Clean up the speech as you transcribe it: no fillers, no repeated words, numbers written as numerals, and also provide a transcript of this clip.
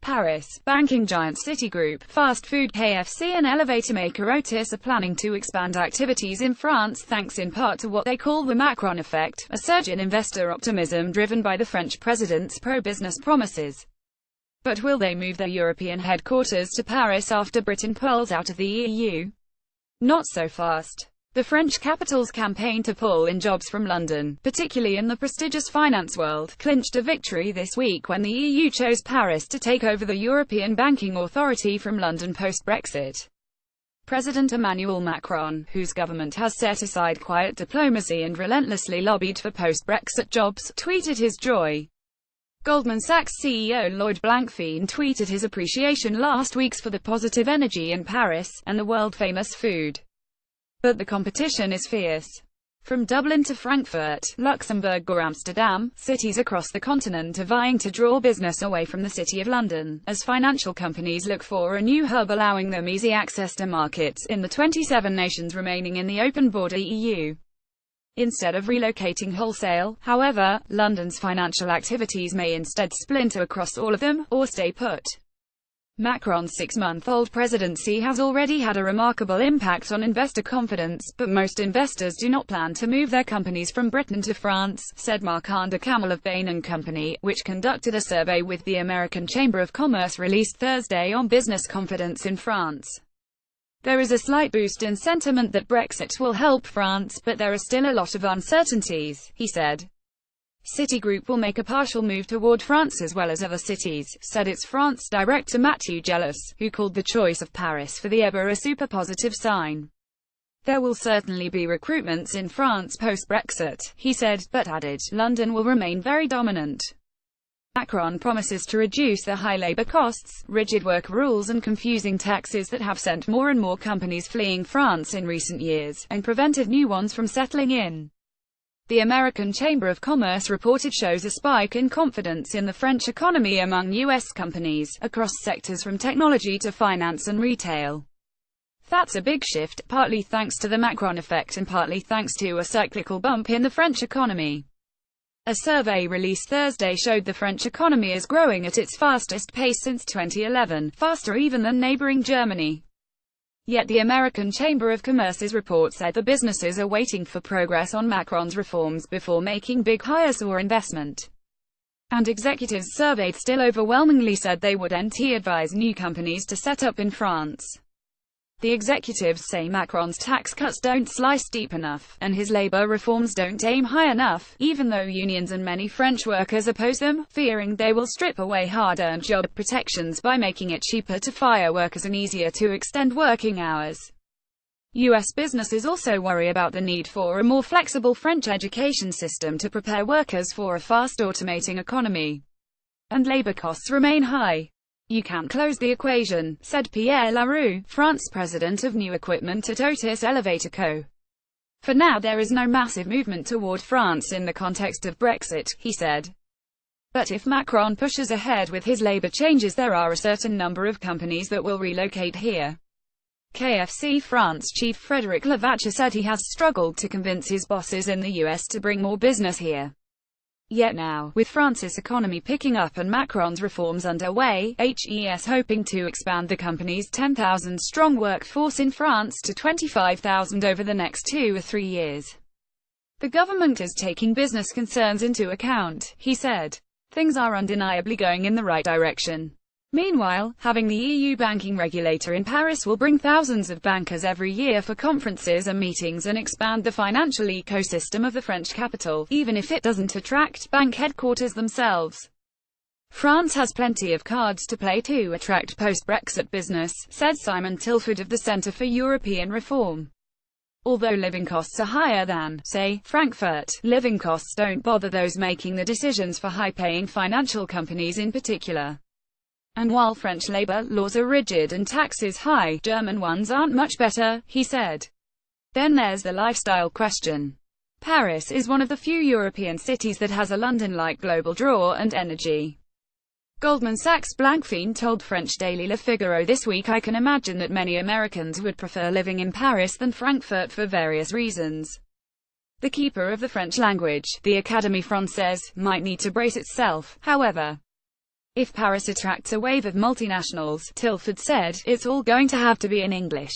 Paris, banking giant Citigroup, fast food KFC and elevator maker Otis are planning to expand activities in France thanks in part to what they call the Macron effect, a surge in investor optimism driven by the French president's pro-business promises. But will they move their European headquarters to Paris after Britain pulls out of the EU? Not so fast. The French capital's campaign to pull in jobs from London, particularly in the prestigious finance world, clinched a victory this week when the EU chose Paris to take over the European Banking Authority from London post-Brexit. President Emmanuel Macron, whose government has set aside quiet diplomacy and relentlessly lobbied for post-Brexit jobs, tweeted his joy. Goldman Sachs CEO Lloyd Blankfein tweeted his appreciation last week for the positive energy in Paris, and the world-famous food. But the competition is fierce. From Dublin to Frankfurt, Luxembourg or Amsterdam, cities across the continent are vying to draw business away from the City of London, as financial companies look for a new hub allowing them easy access to markets in the 27 nations remaining in the open-border EU. Instead of relocating wholesale, however, London's financial activities may instead splinter across all of them, or stay put. Macron's 6-month-old presidency has already had a remarkable impact on investor confidence, but most investors do not plan to move their companies from Britain to France, said Marc-André Camel of Bain & Company, which conducted a survey with the American Chamber of Commerce released Thursday on business confidence in France. There is a slight boost in sentiment that Brexit will help France, but there are still a lot of uncertainties, he said. Citigroup will make a partial move toward France as well as other cities, said its France director Mathieu Gellas, who called the choice of Paris for the EBA a super positive sign. There will certainly be recruitments in France post-Brexit, he said, but added, London will remain very dominant. Macron promises to reduce the high labor costs, rigid work rules and confusing taxes that have sent more and more companies fleeing France in recent years, and prevented new ones from settling in. The American Chamber of Commerce reported shows a spike in confidence in the French economy among U.S. companies, across sectors from technology to finance and retail. That's a big shift, partly thanks to the Macron effect and partly thanks to a cyclical bump in the French economy. A survey released Thursday showed the French economy is growing at its fastest pace since 2011, faster even than neighboring Germany. Yet the American Chamber of Commerce's report said the businesses are waiting for progress on Macron's reforms before making big hires or investment. And executives surveyed still overwhelmingly said they would advise new companies to set up in France. The executives say Macron's tax cuts don't slice deep enough, and his labor reforms don't aim high enough, even though unions and many French workers oppose them, fearing they will strip away hard-earned job protections by making it cheaper to fire workers and easier to extend working hours. U.S. businesses also worry about the need for a more flexible French education system to prepare workers for a fast automating economy. And labor costs remain high. You can't close the equation, said Pierre Laroux, France president of new equipment at Otis Elevator Co. For now there is no massive movement toward France in the context of Brexit, he said. But if Macron pushes ahead with his labor changes there are a certain number of companies that will relocate here. KFC France chief Frédéric Lavacher said he has struggled to convince his bosses in the US to bring more business here. Yet now, with France's economy picking up and Macron's reforms underway, HES hoping to expand the company's 10,000-strong workforce in France to 25,000 over the next 2 or 3 years. The government is taking business concerns into account, he said. Things are undeniably going in the right direction. Meanwhile, having the EU banking regulator in Paris will bring thousands of bankers every year for conferences and meetings and expand the financial ecosystem of the French capital, even if it doesn't attract bank headquarters themselves. France has plenty of cards to play to attract post-Brexit business, said Simon Tilford of the Centre for European Reform. Although living costs are higher than, say, Frankfurt, living costs don't bother those making the decisions for high-paying financial companies in particular. And while French labor laws are rigid and taxes high, German ones aren't much better, he said. Then there's the lifestyle question. Paris is one of the few European cities that has a London-like global draw and energy. Goldman Sachs' Blankfein told French daily Le Figaro this week, I can imagine that many Americans would prefer living in Paris than Frankfurt for various reasons. The keeper of the French language, the Académie Française, might need to brace itself, however. If Paris attracts a wave of multinationals, Tilford said, it's all going to have to be in English.